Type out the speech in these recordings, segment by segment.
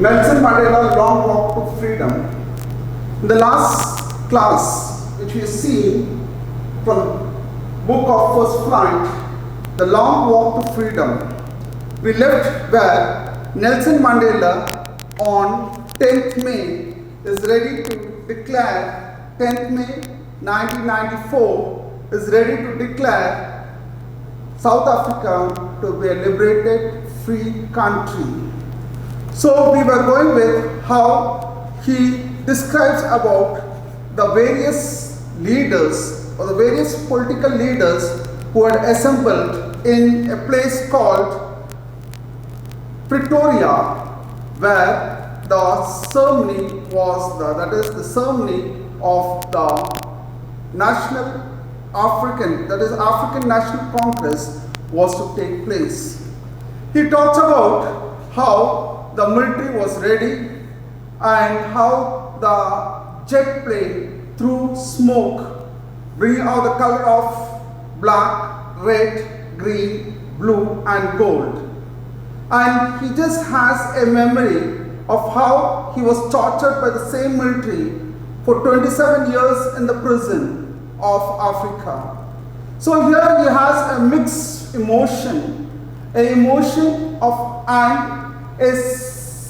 Nelson Mandela Long Walk to Freedom. In the last class, which we have seen from book of First Flight, The Long Walk to Freedom, we left where Nelson Mandela on 10th May is ready to declare, 10th May 1994 is ready to declare South Africa to be a liberated, free country. So we were going with how he describes about the various leaders or the various political leaders who had assembled in a place called Pretoria, where the ceremony was, that is the ceremony of the National African, that is African National Congress was to take place. He talks about how the military was ready and how the jet plane threw smoke, bringing out the color of black, red, green, blue and gold. And he just has a memory of how he was tortured by the same military for 27 years in the prison of Africa. So here he has a mixed emotion, an emotion of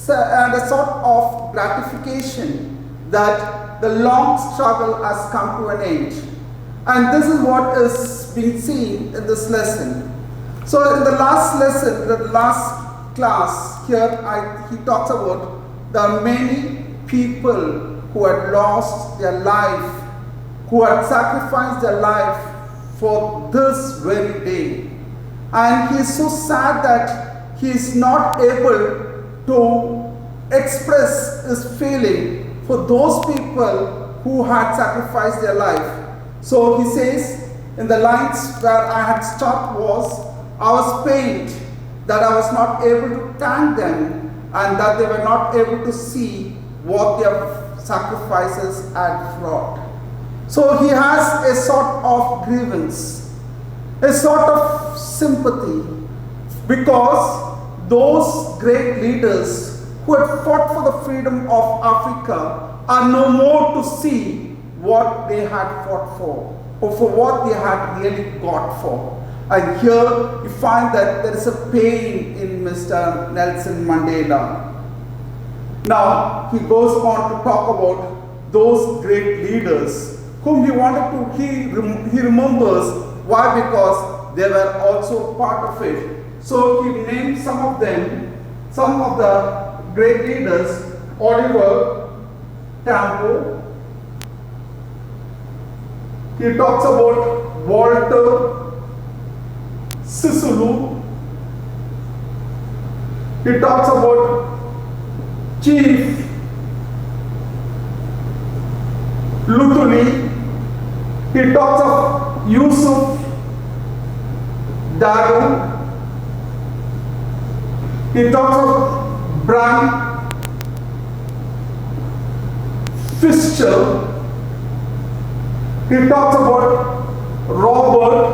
and a sort of gratification that the long struggle has come to an end. And this is what is being seen in this lesson. So in the last lesson, the last class, here he talks about the many people who had lost their life, who had sacrificed their life for this very day. And he is so sad that he is not able to express his feeling for those people who had sacrificed their life. So he says in the lines where I had stopped was, I was pained that I was not able to thank them and that they were not able to see what their sacrifices had brought. So he has a sort of grievance, a sort of sympathy, because those great leaders who had fought for the freedom of Africa are no more to see what they had fought for, or for what they had really got for. And here you find that there is a pain in Mr. Nelson Mandela. Now he goes on to talk about those great leaders whom he wanted to, he remembers. Why? Because they were also part of it. So he named some of them, some of the great leaders: Oliver Tambo. He talks about Walter Sisulu. He talks about Chief Lutuli. He talks of Yusuf Daru. He talks of Brian Fischer. He talks about Robert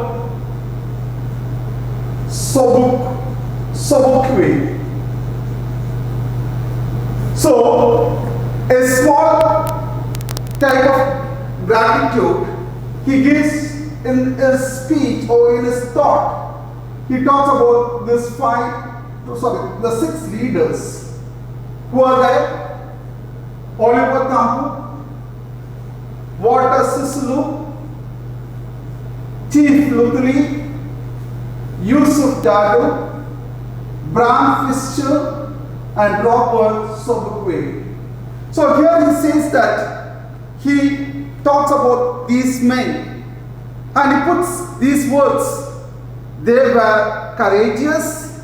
Sobukwe. So, a small type of gratitude he gives in his speech or in his thought. He talks about the 6 leaders who are there: Oliver Tambo, Walter Sisulu, Chief Lutuli, Yusuf Dado, Bram Fischer, and Robert Sobukwe. So here he says that he talks about these men and he puts these words: they were courageous,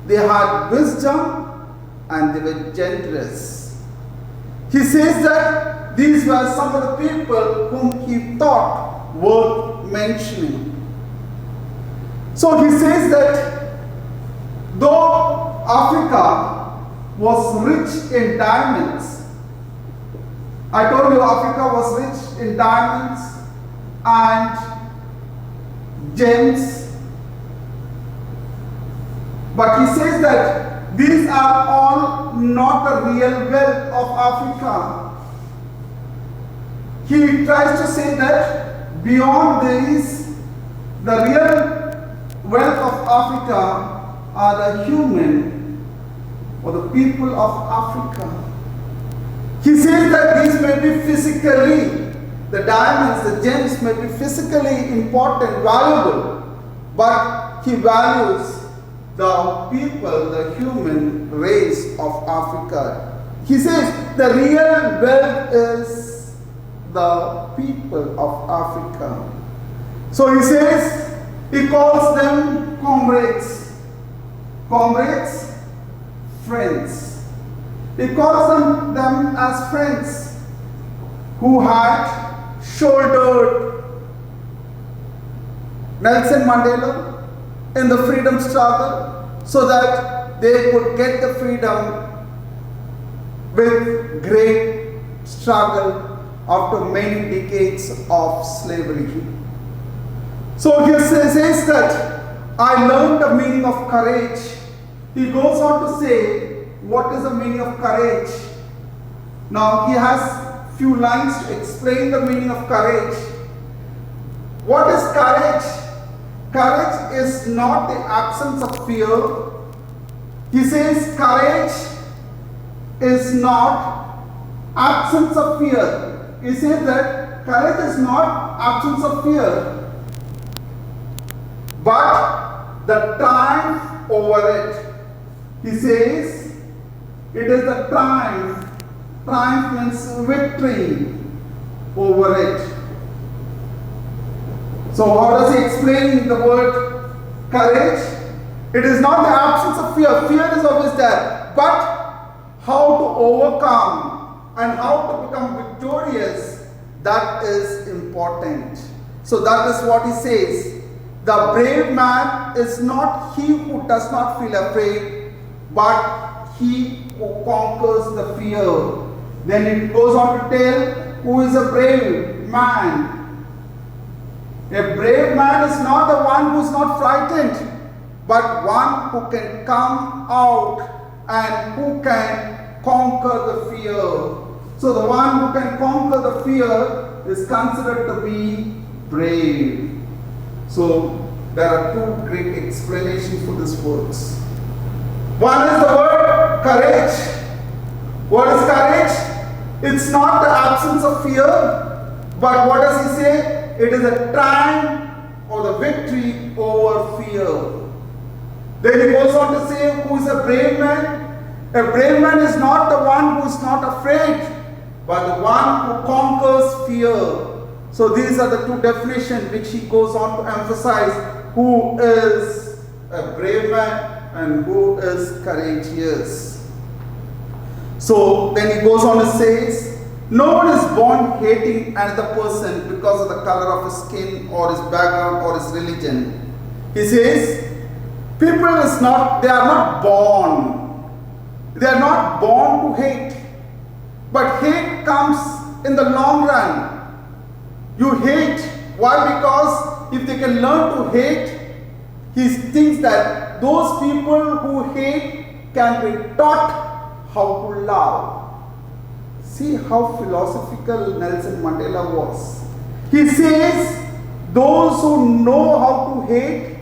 they had wisdom, and they were generous. He says that these were some of the people whom he thought worth mentioning. So he says that though Africa was rich in diamonds, I told you Africa was rich in diamonds and gems, but he says that these are all not the real wealth of Africa. He tries to say that beyond these, the real wealth of Africa are the human or the people of Africa. He says that these may be physically, the diamonds, the gems may be physically important, valuable, but he values the people, the human race of Africa. He says the real wealth is the people of Africa. So he says, he calls them comrades. Comrades, friends. He calls them as friends who had shouldered Nelson Mandela in the freedom struggle so that they could get the freedom with great struggle after many decades of slavery. So he says that I learned the meaning of courage. He goes on to say, what is the meaning of courage? Now he has few lines to explain the meaning of courage. What is courage? Courage is not the absence of fear. He says courage is not absence of fear. He says that courage is not absence of fear, but the triumph over it. He says it is the triumph. Triumph means victory over it. So how does he explain the word courage? It is not the absence of fear. Fear is always there. But how to overcome and how to become victorious, that is important. So that is what he says. The brave man is not he who does not feel afraid, but he who conquers the fear. Then it goes on to tell who is a brave man. A brave man is not the one who is not frightened, but one who can come out and who can conquer the fear. So the one who can conquer the fear is considered to be brave. So there are two great explanations for this words. One is the word courage. What is courage? It's not the absence of fear, but what does he say? It is a triumph or the victory over fear. Then he goes on to say, who is a brave man? A brave man is not the one who is not afraid, but the one who conquers fear. So these are the two definitions which he goes on to emphasize who is a brave man and who is courageous. So then he goes on to say, no one is born hating another person because of the color of his skin or his background or his religion. He says, people is not, they are not born. They are not born to hate. But hate comes in the long run. You hate. Why? Because if they can learn to hate, he thinks that those people who hate can be taught how to love. See how philosophical Nelson Mandela was. He says, those who know how to hate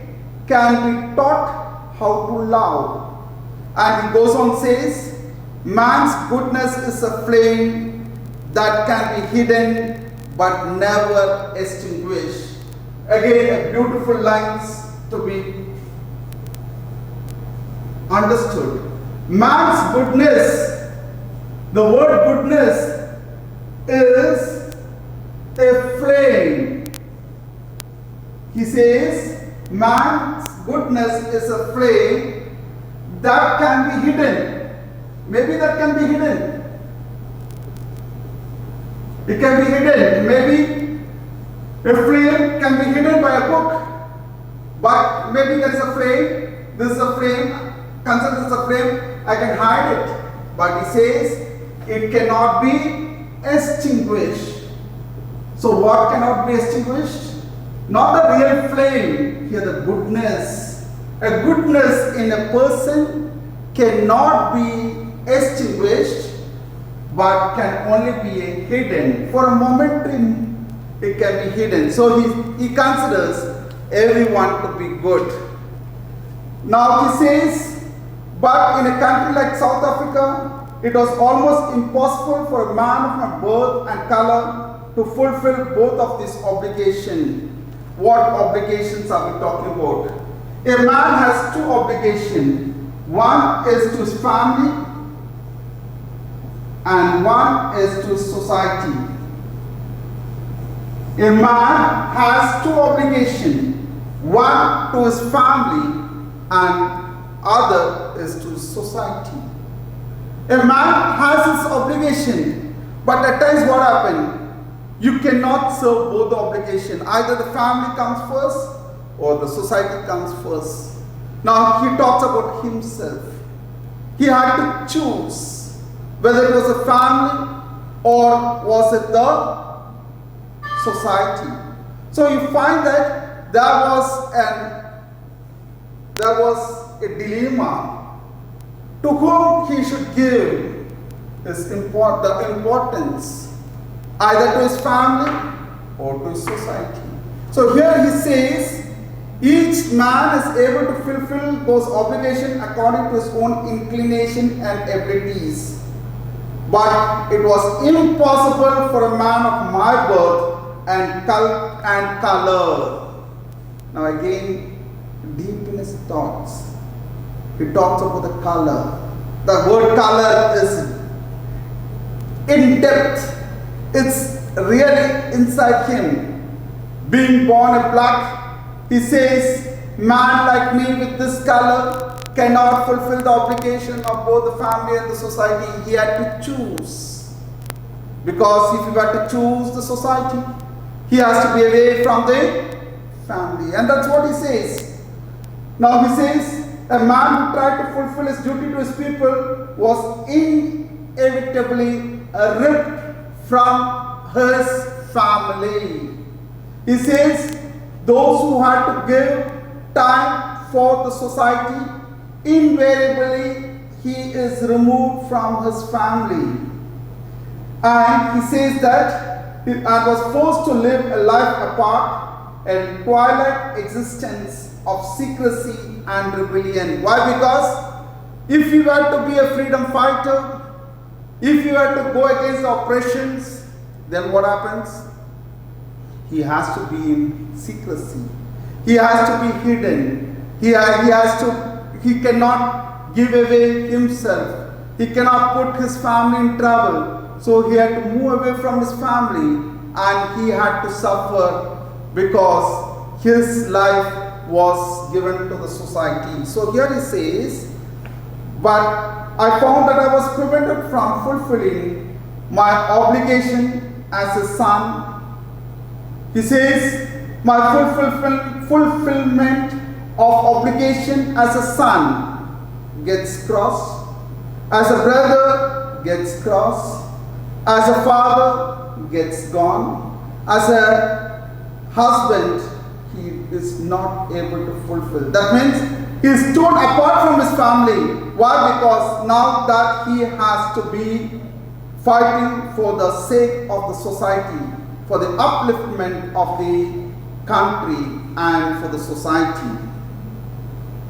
can be taught how to love. And he goes on says, man's goodness is a flame that can be hidden but never extinguished. Again, a beautiful lines to be understood. Man's goodness, the word goodness is a flame. He says, man's goodness is a flame that can be hidden. Maybe that can be hidden. It can be hidden. Maybe a flame can be hidden by a book. But maybe there is a flame. This is a flame. Consider this a flame. I can hide it. But he says, it cannot be extinguished. So what cannot be extinguished? Not the real flame, here the goodness. A goodness in a person cannot be extinguished, but can only be hidden. For a momentary, it can be hidden. So he considers everyone to be good. Now he says, but in a country like South Africa, it was almost impossible for a man of my birth and color to fulfill both of these obligations. What obligations are we talking about? A man has two obligations. One is to his family and one is to society. A man has two obligations. One to his family and other is to society. A man has his obligation, but at times what happens? You cannot serve both the obligations. Either the family comes first or the society comes first. Now he talks about himself. He had to choose whether it was a family or was it the society. So you find that there was a dilemma to whom he should give the importance, either to his family or to his society. So here he says, each man is able to fulfill those obligations according to his own inclination and abilities. But it was impossible for a man of my birth and color. Now again, deep in his thoughts, he talks about the color. The word color is in depth. It's really inside him. Being born a black, he says, man like me with this color cannot fulfill the obligation of both the family and the society. He had to choose. Because if he were to choose the society, he has to be away from the family. And that's what he says. Now he says, a man who tried to fulfill his duty to his people was inevitably ripped from his family. He says, those who had to give time for the society, invariably he is removed from his family. And he says that he was forced to live a life apart, a twilight existence of secrecy and rebellion. Why? Because if you were to be a freedom fighter, if you were to go against the oppressions, then what happens? He has to be in secrecy. He has to be hidden. He cannot give away himself. He cannot put his family in trouble. So he had to move away from his family and he had to suffer because his life was given to the society. So here he says, but I found that I was prevented from fulfilling my obligation as a son. He says, my fulfillment of obligation as a son gets crossed, as a brother gets crossed, as a father gets gone, as a husband he is not able to fulfill. That means he is torn apart from his family. Why? Because now that he has to be fighting for the sake of the society, for the upliftment of the country and for the society.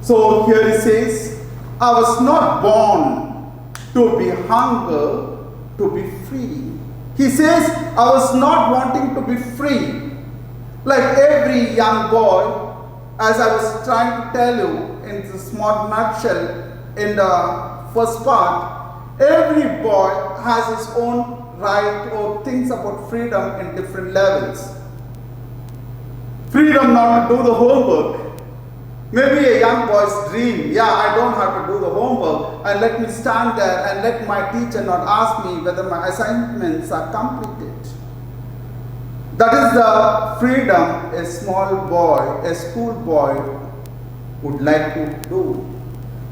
So here he says, I was not born to be hunger, to be free. He says, I was not wanting to be free. Like every young boy, as I was trying to tell you in the small nutshell in the first part, every boy has his own right or thinks about freedom in different levels. Freedom not to do the homework. Maybe a young boy's dream, yeah, I don't have to do the homework and let me stand there and let my teacher not ask me whether my assignments are completed. That is the freedom a small boy, a school boy would like to do.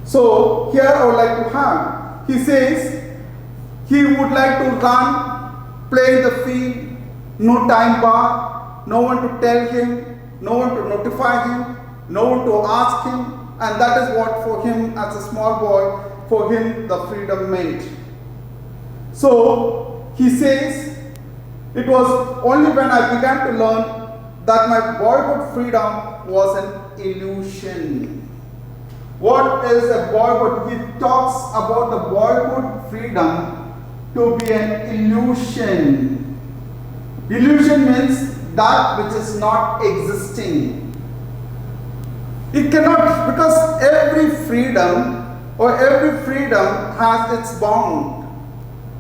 So here I would like to have, he says, he would like to run, play in the field, no time bar, no one to tell him, no one to notify him, no one to ask him, and that is what for him as a small boy for him the freedom meant. So he says, it was only when I began to learn that my boyhood freedom was an illusion. What is a boyhood? He talks about the boyhood freedom to be an illusion. Illusion means that which is not existing. It cannot, because every freedom has its bound,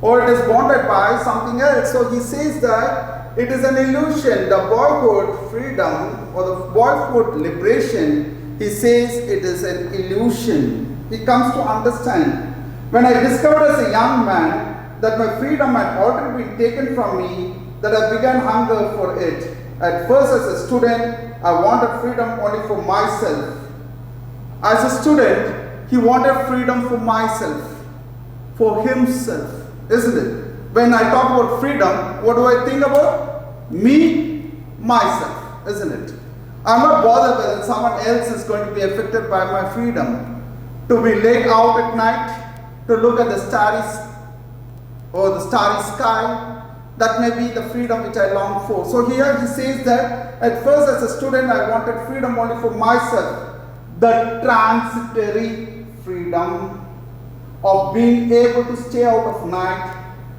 or it is bounded by something else. So he says that it is an illusion. The boyhood freedom or the boyhood liberation, he says it is an illusion. He comes to understand. When I discovered as a young man that my freedom had already been taken from me, that I began hunger for it. At first as a student, I wanted freedom only for myself. As a student, he wanted freedom for myself, for himself, isn't it? When I talk about freedom, what do I think about? Me, myself, isn't it? I'm not bothered whether someone else is going to be affected by my freedom. To be laid out at night, to look at the starry or the starry sky, that may be the freedom which I long for. So here he says that at first as a student I wanted freedom only for myself. The transitory freedom of being able to stay out of night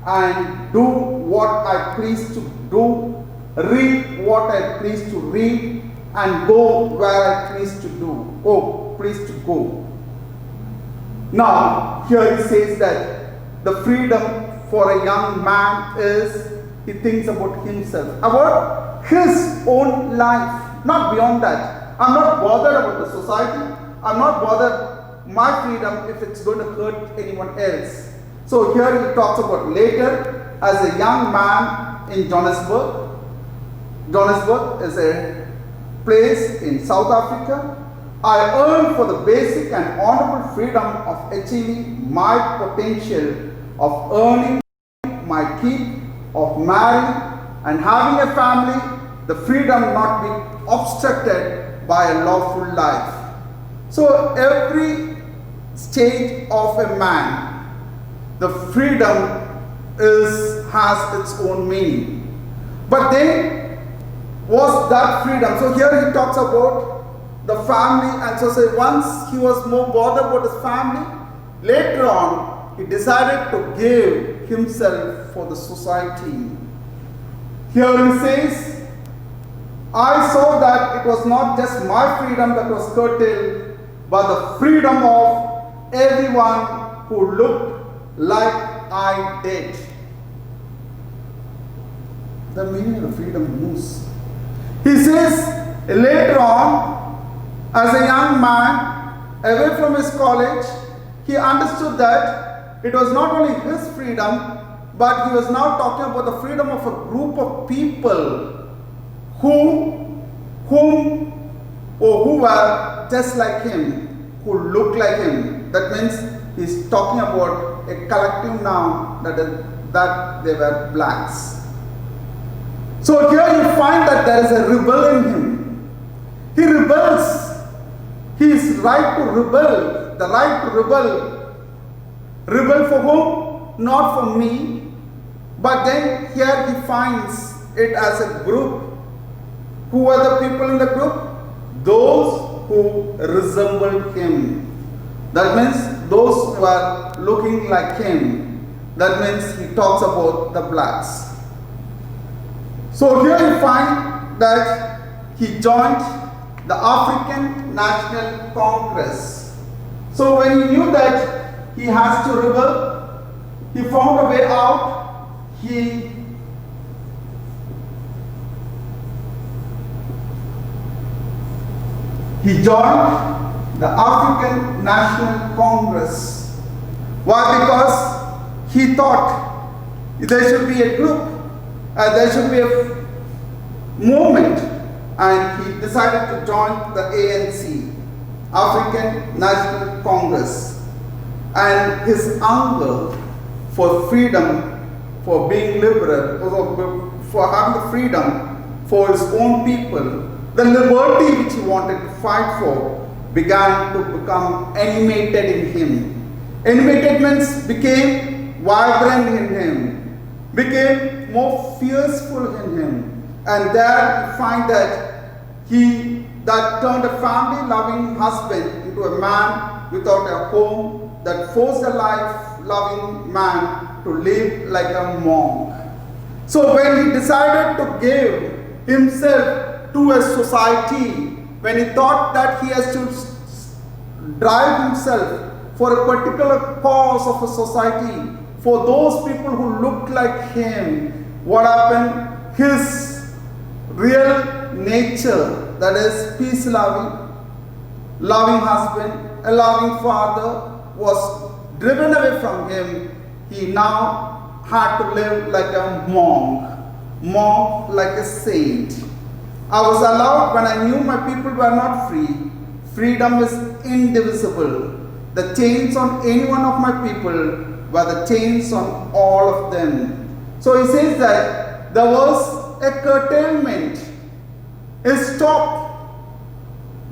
and do what I please to do, read what I please to read, and go where I please to go. Now, here he says that the freedom for a young man is, he thinks about himself, about his own life, not beyond that. I'm not bothered about the society. I'm not bothered my freedom if it's going to hurt anyone else. So here he talks about later as a young man in Johannesburg. Johannesburg is a place in South Africa. I earned for the basic and honorable freedom of achieving my potential, of earning my keep, of marrying and having a family, the freedom not be obstructed by a lawful life. So every stage of a man, the freedom has its own meaning. But then was that freedom? So here he talks about the family, and so say once he was more bothered about his family, later on he decided to give himself for the society. Here he says, I saw that it was not just my freedom that was curtailed, but the freedom of everyone who looked like I did. The meaning of the freedom moves. He says later on, as a young man, away from his college, he understood that it was not only his freedom, but he was now talking about the freedom of a group of people who were just like him, who looked like him. That means he's talking about a collective noun, that they were blacks. So here you find that there is a rebel in him. He rebels. He is right to rebel, the right to rebel. Rebel for whom? Not for me. But then here he finds it as a group. Who are the people in the group? Those who resembled him. That means those who are looking like him. That means he talks about the blacks. So here you find that he joined the African National Congress. So when he knew that he has to rebel, he found a way out. He joined the African National Congress. Why? Because he thought there should be a group, there should be a movement, and he decided to join the ANC, African National Congress. And his hunger for freedom, for being liberal, for having the freedom for his own people, the liberty which he wanted to fight for, began to become animated in him. Entertainments became vibrant in him, became more fearful in him. And there we find that he that turned a family-loving husband into a man without a home, that forced a life-loving man to live like a monk. So when he decided to give himself to a society, when he thought that he has to drive himself for a particular cause of a society, for those people who look like him, what happened? His real nature, that is peace-loving, loving husband, a loving father, was driven away from him. He now had to live like a monk like a saint. I was allowed when I knew my people were not free. Freedom is indivisible. The chains on any one of my people were the chains on all of them. So he says that there was a curtailment, a stop.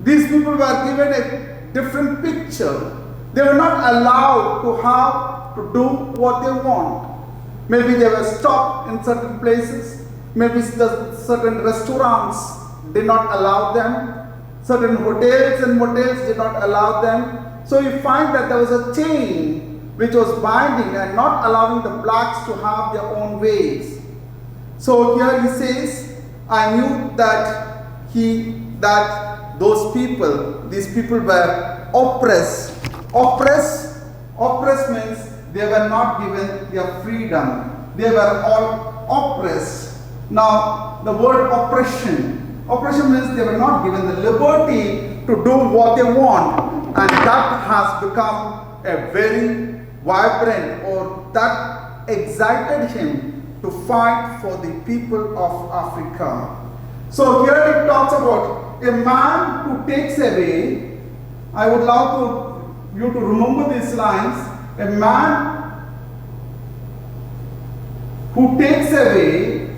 These people were given a different picture. They were not allowed to have to do what they want. Maybe they were stopped in certain places. Maybe certain restaurants did not allow them. Certain hotels and motels did not allow them. So you find that there was a chain which was binding and not allowing the blacks to have their own ways. So here he says, I knew that these people were oppressed. Oppressed means they were not given their freedom. They were all oppressed. Now, the word oppression means they were not given the liberty to do what they want. And that has become a very vibrant, or that excited him to fight for the people of Africa. So here it talks about a man who takes away, I would love you to remember these lines, a man who takes away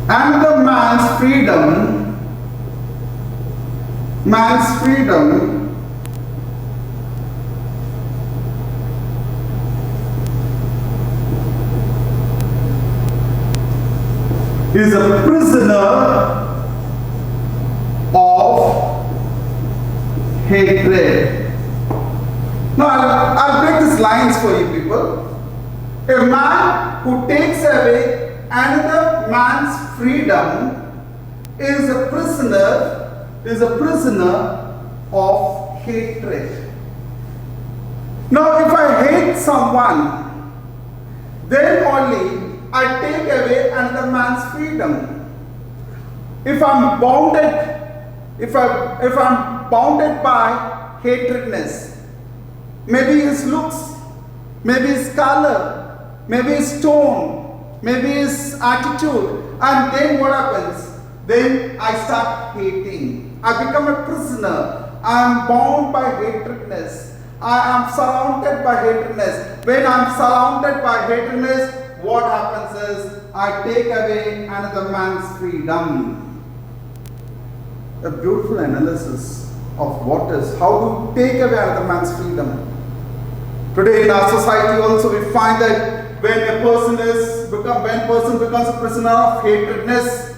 another man's freedom is a prisoner of hatred. Now I'll break these lines for you people. A man who takes away another man's freedom is a prisoner of hatred. Now if I hate someone, then only I take away another man's freedom. If I'm bounded by hatredness, maybe his looks, maybe his color, maybe his tone, maybe his attitude, and then what happens? Then I start hating. I become a prisoner. I am bound by hatredness. I am surrounded by hatredness. When I am surrounded by hatredness, what happens is I take away another man's freedom. A beautiful analysis of what is, how to take away another man's freedom. Today in our society also we find that when a person becomes a prisoner of hatredness,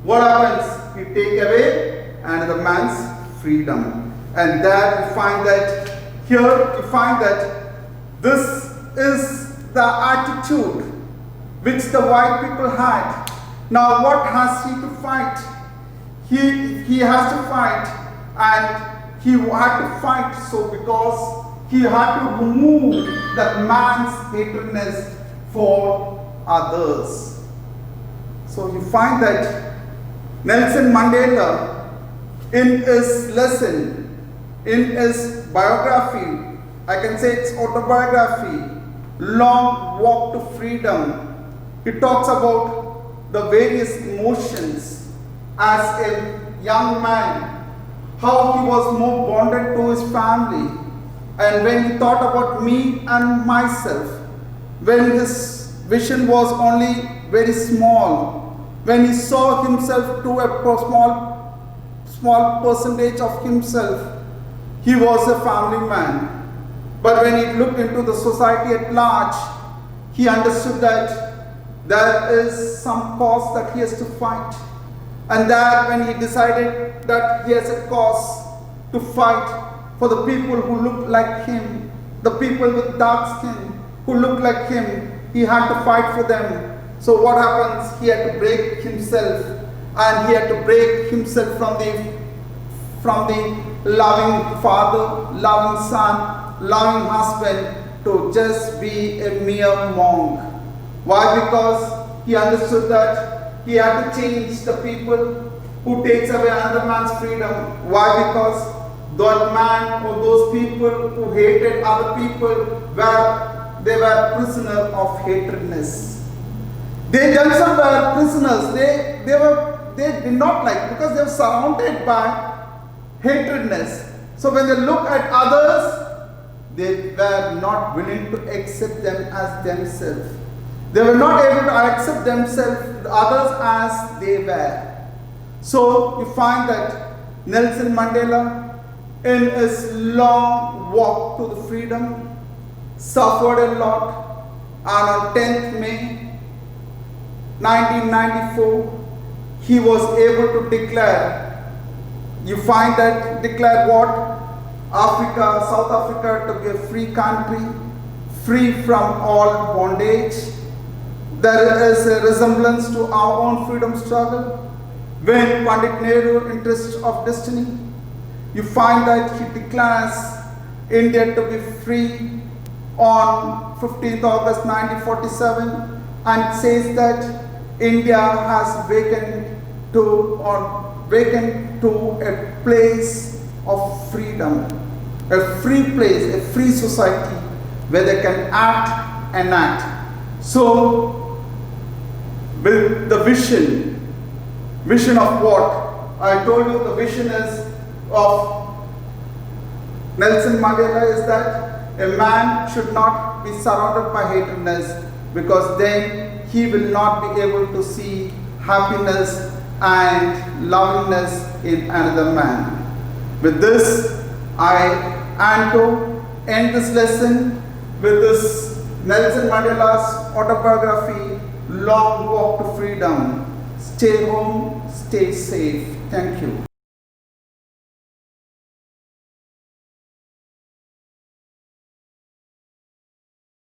what happens? He take away another man's freedom. And there we find that, here we find that this is the attitude which the white people had. Now what has he to fight? He has to fight, and he had to fight so because he had to remove that man's hatredness for others. So you find that Nelson Mandela, in his lesson, in his biography, I can say it's autobiography, Long Walk to Freedom, he talks about the various emotions as a young man, how he was more bonded to his family, and when he thought about me and myself, when his vision was only very small, when he saw himself to a small percentage of himself, he was a family man. But when he looked into the society at large, he understood that there is some cause that he has to fight. And that when he decided that he has a cause to fight for the people who look like him, the people with dark skin who look like him, he had to fight for them. So what happens? He had to break himself, and he had to break himself from the loving father, loving son, loving husband to just be a mere monk. Why? Because he understood that he had to change the people who takes away another man's freedom. Why? Because that man or those people who hated other people they were prisoners of hatredness. They themselves were prisoners. They did not like, because they were surrounded by hatredness. So when they look at others, they were not willing to accept them as themselves. They were not able to accept themselves, the others as they were. So you find that Nelson Mandela, in his long walk to the freedom, suffered a lot, and on 10th May 1994, he was able to declare, declare what? Africa, South Africa to be a free country, free from all bondage. There is a resemblance to our own freedom struggle. When Pandit Nehru, interest of destiny, you find that he declares India to be free on 15th August 1947 and says that India has awakened to a place of freedom, a free place, a free society where they can act and act. So, with the vision of what? I told you the vision is of Nelson Mandela is that a man should not be surrounded by hatredness, because then he will not be able to see happiness and lovingness in another man. With this, I am to end this lesson with this Nelson Mandela's autobiography, Long Walk to Freedom. Stay home, stay safe. Thank you.